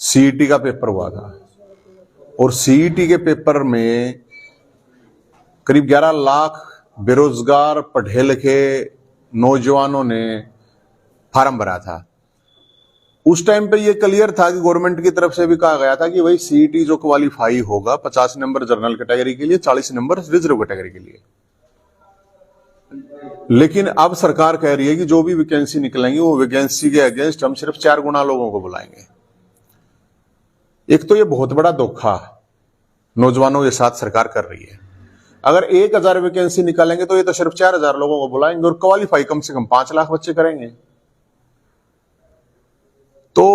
CET का paper हुआ था और सीईटी के पेपर में करीब 11 लाख बेरोजगार पढ़े लिखे नौजवानों ने फार्म भरा था। उस टाइम पे ये क्लियर था कि गवर्नमेंट की तरफ से भी कहा गया था कि भाई सीईटी जो क्वालिफाई होगा 50 नंबर जनरल कैटेगरी के लिए, 40 नंबर रिजर्व कैटेगरी के लिए। लेकिन अब सरकार कह रही है कि जो भी वैकेंसी निकलेंगी वो वैकेंसी के अगेंस्ट हम सिर्फ 4 गुना लोगों को बुलाएंगे। एक तो ये बहुत बड़ा धोखा नौजवानों के साथ सरकार कर रही है। अगर 1000 वैकेंसी निकालेंगे तो ये तो सिर्फ 4000 लोगों को बुलाएंगे और क्वालिफाई कम से कम 5 लाख बच्चे करेंगे। तो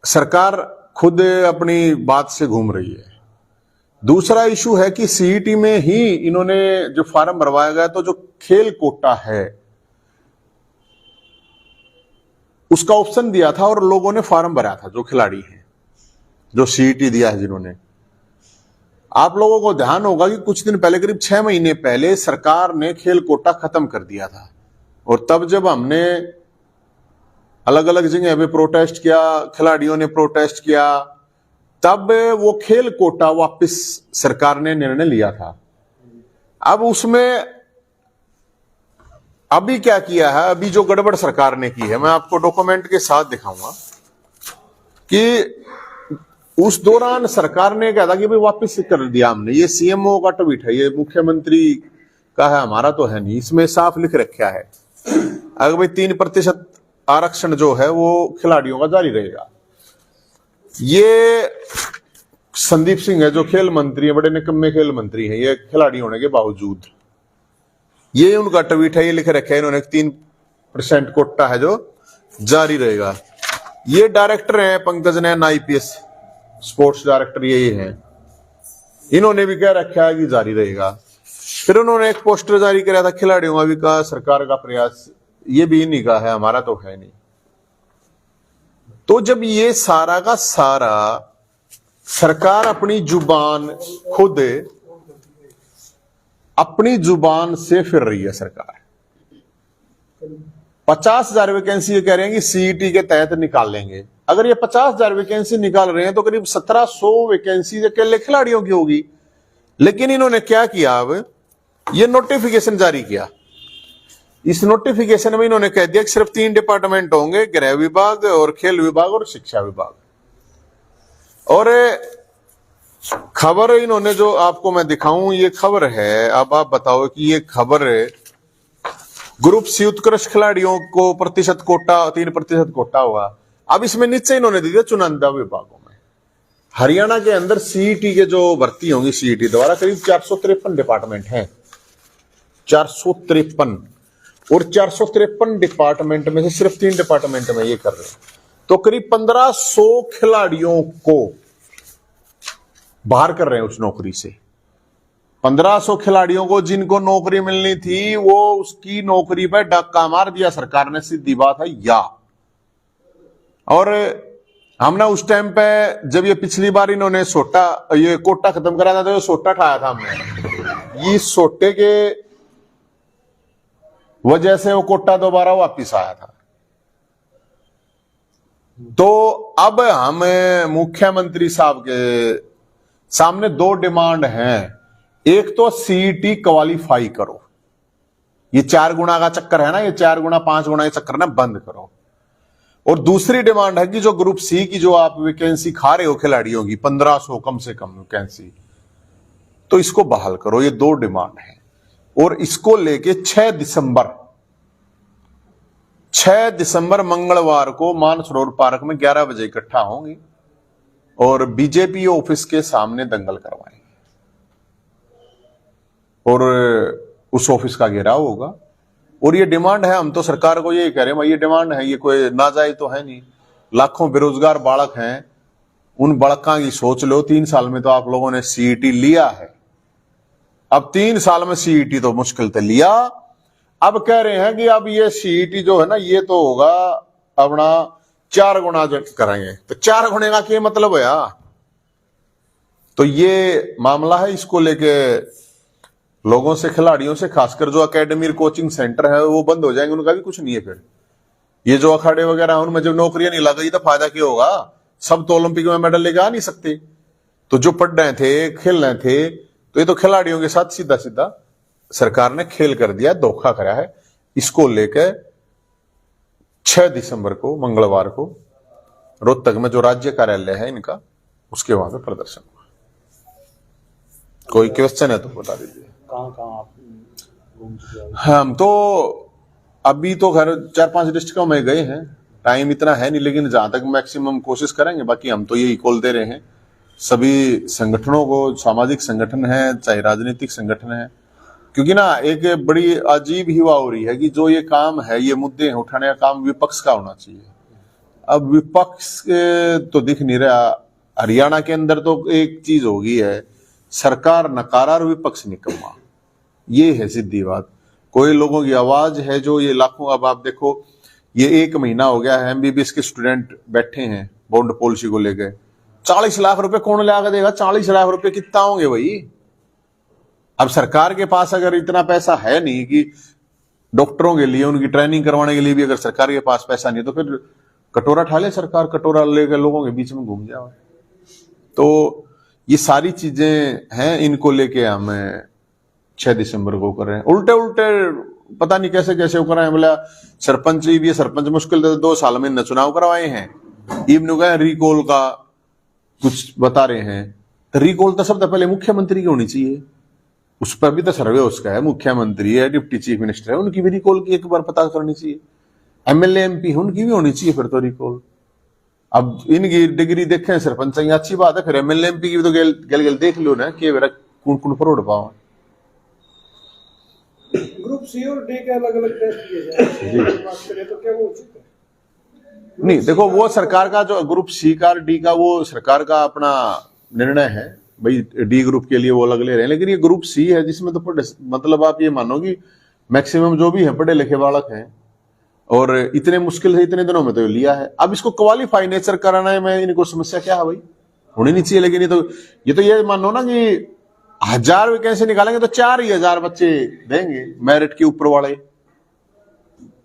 सरकार खुद अपनी बात से घूम रही है। दूसरा इशू है कि सीईटी में ही इन्होंने जो फार्म भरवाया गया तो जो खेल कोटा है उसका ऑप्शन दिया था और लोगों ने फार्म भरा था, जो खिलाड़ी हैं, जो सीईटी दिया है जिन्होंने। आप लोगों को ध्यान होगा कि कुछ दिन पहले, करीब 6 महीने पहले, सरकार ने खेल कोटा खत्म कर दिया था और तब जब हमने अलग अलग जगह पे प्रोटेस्ट किया, खिलाड़ियों ने प्रोटेस्ट किया, तब वो खेल कोटा वापस सरकार ने निर्णय लिया था। अब उसमें अभी क्या किया है, अभी जो गड़बड़ सरकार ने की है, मैं आपको डॉक्यूमेंट के साथ दिखाऊंगा कि उस दौरान सरकार ने कहा था कि भाई वापस कर दिया हमने। ये सीएमओ का ट्वीट है, ये मुख्यमंत्री का है, हमारा तो है नहीं। इसमें साफ लिख रखा है अगर भाई 3% आरक्षण जो है वो खिलाड़ियों का जारी रहेगा। ये संदीप सिंह है जो खेल मंत्री है, बड़े निकम्मे खेल मंत्री हैं ये खिलाड़ी होने के बावजूद। ये उनका ट्वीट है, ये लिख रखा है इन्होंने 3% कोटा है जो जारी रहेगा। ये डायरेक्टर हैं पंकज नैन, आईपीएस स्पोर्ट्स डायरेक्टर यही हैं, इन्होंने भी कह रखा है कि जारी रहेगा। फिर उन्होंने एक पोस्टर जारी किया था खिलाड़ियों का विकास सरकार का प्रयास, ये भी इन्हीं का है, हमारा तो है नहीं। तो जब ये सारा का सारा सरकार अपनी जुबान खुद अपनी जुबान से फिर रही है, सरकार 50,000 वैकेंसी ये कह रहे हैं कि सीईटी के तहत निकाल लेंगे। अगर ये 50,000 वैकेंसी निकाल रहे हैं तो करीब 1700 वैकेंसी अकेले खिलाड़ियों की होगी। लेकिन इन्होंने क्या किया, अब ये नोटिफिकेशन जारी किया। इस नोटिफिकेशन में इन्होंने कह दिया कि सिर्फ 3 डिपार्टमेंट होंगे, गृह विभाग और खेल विभाग और शिक्षा विभाग। और खबर इन्होंने जो आपको मैं दिखाऊं, ये खबर है, अब आप बताओ कि ये खबर ग्रुप सी उत्कृष्ट खिलाड़ियों को प्रतिशत कोटा 3% कोटा होगा। अब इसमें नीचे इन्होंने दे दिया चुनिंदा विभागों में। हरियाणा के अंदर सीईटी के जो भर्ती होंगी सीईटी द्वारा करीब 453 डिपार्टमेंट हैं, 453, और 453 डिपार्टमेंट में से सिर्फ 3 डिपार्टमेंट में ये कर रहे हैं। तो करीब 1500 खिलाड़ियों को बाहर कर रहे हैं उस नौकरी से। 1500 खिलाड़ियों को जिनको नौकरी मिलनी थी वो उसकी नौकरी पर डाका मार दिया सरकार ने, सीधी बात है या। और हमने उस टाइम पे जब ये पिछली बार इन्होंने ये कोटा खत्म करा था तो ये सोटा खाया था हमने, इस सोटे के वजह से वो कोटा दोबारा वापिस आया था। तो अब हम मुख्यमंत्री साहब के सामने 2 डिमांड हैं। एक तो सीईटी क्वालिफाई करो, ये 4 गुना का चक्कर है ना, ये 4 गुना 5 गुना ये चक्कर ना बंद करो। और दूसरी डिमांड है कि जो ग्रुप सी की जो आप वैकेंसी खा रहे हो खिलाड़ियों की 1500 कम से कम वैकेंसी, तो इसको बहाल करो। ये 2 डिमांड है और इसको लेके 6 दिसंबर मंगलवार को मानसरोवर पार्क में 11 बजे इकट्ठा होंगे और बीजेपी ऑफिस के सामने दंगल करवाएंगे और उस ऑफिस का घेराव होगा। और ये डिमांड है, हम तो सरकार को यही कह रहे हैं भाई, ये डिमांड है, ये कोई नाजायज तो है नहीं। लाखों बेरोजगार बालक हैं, उन बालकों की सोच लो। 3 साल में तो आप लोगों ने सीईटी लिया है, अब 3 साल में सीईटी तो मुश्किल से लिया। अब कह रहे हैं कि अब ये सीईटी जो है ना, ये तो होगा अपना 4 गुना करेंगे। तो 4 गुने का क्या मतलब है? तो ये मामला है, इसको लेके लोगों से, खिलाड़ियों से, खासकर जो एकेडमी कोचिंग सेंटर है वो बंद हो जाएंगे, उनका भी कुछ नहीं है। फिर ये जो अखाड़े वगैरह उनमें जब नौकरियां नहीं लग गई तो फायदा क्या होगा? सब तो ओलंपिक में मेडल लेके आ नहीं सकते। तो जो पढ़ रहे थे, खेल रहे थे, तो ये तो खिलाड़ियों के साथ सीधा सीधा सरकार ने खेल कर दिया, धोखा करा है। इसको लेकर 6 दिसंबर को मंगलवार को रोहतक में जो राज्य कार्यालय है इनका, उसके वहां पे प्रदर्शन हुआ। कोई क्वेश्चन है तो बता दीजिए। कहाँ आप घूम चुके हैं? हम तो अभी तो घर 4-5 डिस्ट्रिक्टों में गए हैं, टाइम इतना है नहीं, लेकिन जहां तक मैक्सिमम कोशिश करेंगे। बाकी हम तो यही कॉल दे रहे हैं सभी संगठनों को, सामाजिक संगठन है चाहे राजनीतिक संगठन है, क्योंकि ना एक बड़ी अजीब युवा हो रही है कि जो ये काम है, ये मुद्दे उठाने का काम विपक्ष का होना चाहिए। अब विपक्ष तो दिख नहीं रहा। हरियाणा के अंदर तो एक चीज हो गई है, सरकार नकारा और विपक्ष निकम्मा, ये है सीधी बात। कोई लोगों की आवाज है जो ये लाखों, अब आप देखो ये 1 महीना हो गया है एमबीबीएस के स्टूडेंट बैठे हैं बॉन्ड पॉलिसी को लेकर। 40 लाख रुपए कौन ला देगा? 40 लाख रुपए कितना होंगे भाई? अब सरकार के पास अगर इतना पैसा है नहीं कि डॉक्टरों के लिए उनकी ट्रेनिंग करवाने के लिए भी अगर सरकार के पास पैसा नहीं, तो फिर कटोरा ठा ले सरकार, कटोरा लेकर लोगों के बीच में घूम जाए। तो ये सारी चीजें हैं, इनको लेके हम 6 दिसंबर को कर रहे हैं। उल्टे उल्टे पता नहीं कैसे कैसे वो कर रहे हैं। बोला सरपंच भी, सरपंच मुश्किल 2 साल में न चुनाव करवाए हैं, इवन कहा रिकॉल का कुछ बता रहे हैं। तो रिकॉल तो सबसे पहले मुख्यमंत्री की होनी चाहिए, उस पर भी तो सर्वे उसका है, मुख्यमंत्री है, डिप्टी चीफ मिनिस्टर है, उनकी भी रिकॉल की एक बार पता करनी चाहिए। एमएलए एमपी है, उनकी भी होनी चाहिए फिर तो रिकॉल। अब इनकी डिग्री देखें सरपंच की अच्छी बात है, फिर एमएलए एमपी की भी तो गल देख लो ना कि कौन कौन पर उड़ पाओ। ग्रुप सी और डी के अलग अलग टेस्ट किए जाए तो क्या वो उचित है? नहीं देखो, वो सरकार का जो ग्रुप सी का डी का वो सरकार का अपना निर्णय है भाई, डी ग्रुप के लिए वो अलग ले रहे हैं। लेकिन ये ग्रुप सी है जिसमें तो मतलब आप ये मानो कि मैक्सिमम जो भी है पढ़े लिखे बालक हैं, और इतने मुश्किल से इतने दिनों में तो लिया है। अब इसको क्वालिफाई नेचर कराना में इनको समस्या क्या है भाई? होनी नहीं चाहिए। लेकिन ये तो ये मानो ना कि 1000 वैकेंसी निकालेंगे तो 4 ही 1000 बच्चे देंगे मेरिट के ऊपर वाले।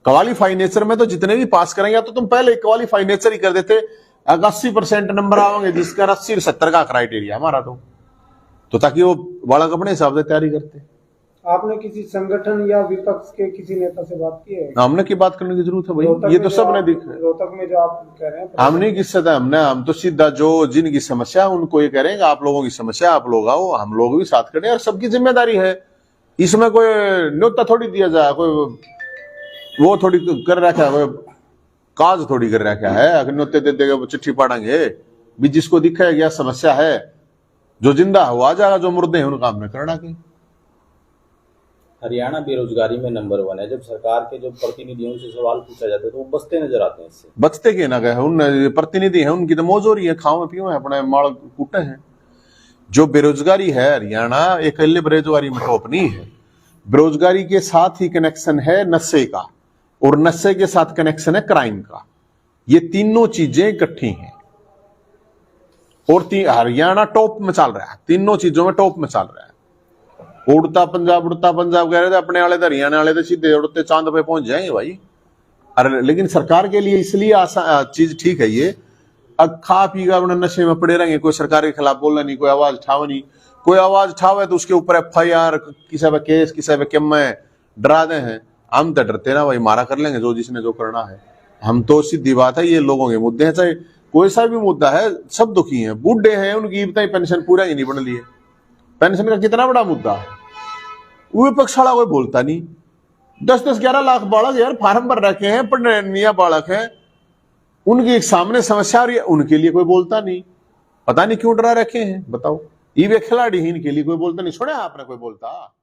क्वालिफाई नेचर में तो जितने भी पास करेंगे, तो तुम पहले क्वालिफाई नेचर ही कर देते। अगर 80% नंबर आओगे, जिसका 80-70 का क्राइटेरिया हमारा, तो ताकि वो बालक अपने हिसाब से तैयारी करते। आपने किसी संगठन या विपक्ष के किसी नेता से बात की है? हमने की बात करने की जरूरत है भाई, ये तो सबने देखा है। रोहतक में जो आप कह रहे हैं, हमने किससे था, हम तो सीधा जो जिनकी समस्या है उनको ये कह रहे हैं, आप लोगों की समस्या आप लोग आओ, हम लोग भी साथ खड़े, और सबकी जिम्मेदारी है। इसमें कोई न्योता थोड़ी दिया जाए, कोई वो थोड़ी कर रखा है, कोई काज थोड़ी कर रखा है। अगर न्योते दे देगा चिट्ठी पढ़ेंगे भी, जिसको दिखाया गया समस्या है, जो जिंदा है वो आ जाएगा, जो मुर्दे हैं उनका हमने करना की। हरियाणा बेरोजगारी में नंबर 1 है। जब सरकार के जो प्रतिनिधियों से सवाल पूछा जाता है तो वो बचते नजर आते हैं इससे। बचते के ना गए, उन प्रतिनिधि हैं उनकी तो मौज हो रही है, खाओ में पियो है, अपने माल कूटे हैं। जो बेरोजगारी है हरियाणा, अकेले बेरोजगारी में टॉप नहीं है। बेरोजगारी के साथ ही कनेक्शन है नशे का, और नशे के साथ कनेक्शन है क्राइम का। ये तीनों चीजें इकट्ठी हैं, और हरियाणा टॉप में चल रहा है, तीनों चीजों में टॉप में चल रहा है। उड़ता पंजाब कह रहे थे अपने वाले, हरियाणा वाले तो सीधे उड़ते चांद पे पहुंच जाएंगे भाई। अरे लेकिन सरकार के लिए इसलिए चीज ठीक है ये। अब खा पी का अपने नशे में पड़े रहेंगे, कोई सरकार के खिलाफ बोलना नहीं, कोई आवाज उठावा नहीं। कोई आवाज उठावे तो उसके ऊपर FIR, किसी पे केस, किसी पे क्या में डरा दे हैं। हम तो डरते ना भाई, मारा कर लेंगे जो जिसने जो करना है। हम तो सीधी बात है, ये लोगों के मुद्दे हैं, चाहे कोई सा भी मुद्दा है, सब दुखी हैं। बूढ़े हैं, उनकी पेंशन पूरा ही नहीं बन ली है। पेंशन का कितना बड़ा मुद्दा है, विपक्ष वाला कोई बोलता नहीं। 10-11 लाख बालक यार फार्म पर रखे हैं, पढ़ने बालक हैं, उनकी एक सामने समस्या आ रही है, उनके लिए कोई बोलता नहीं। पता नहीं क्यों डरा रखे हैं, बताओ। ये खिलाड़ी ही इनके लिए कोई बोलता नहीं। सुना आपने कोई बोलता?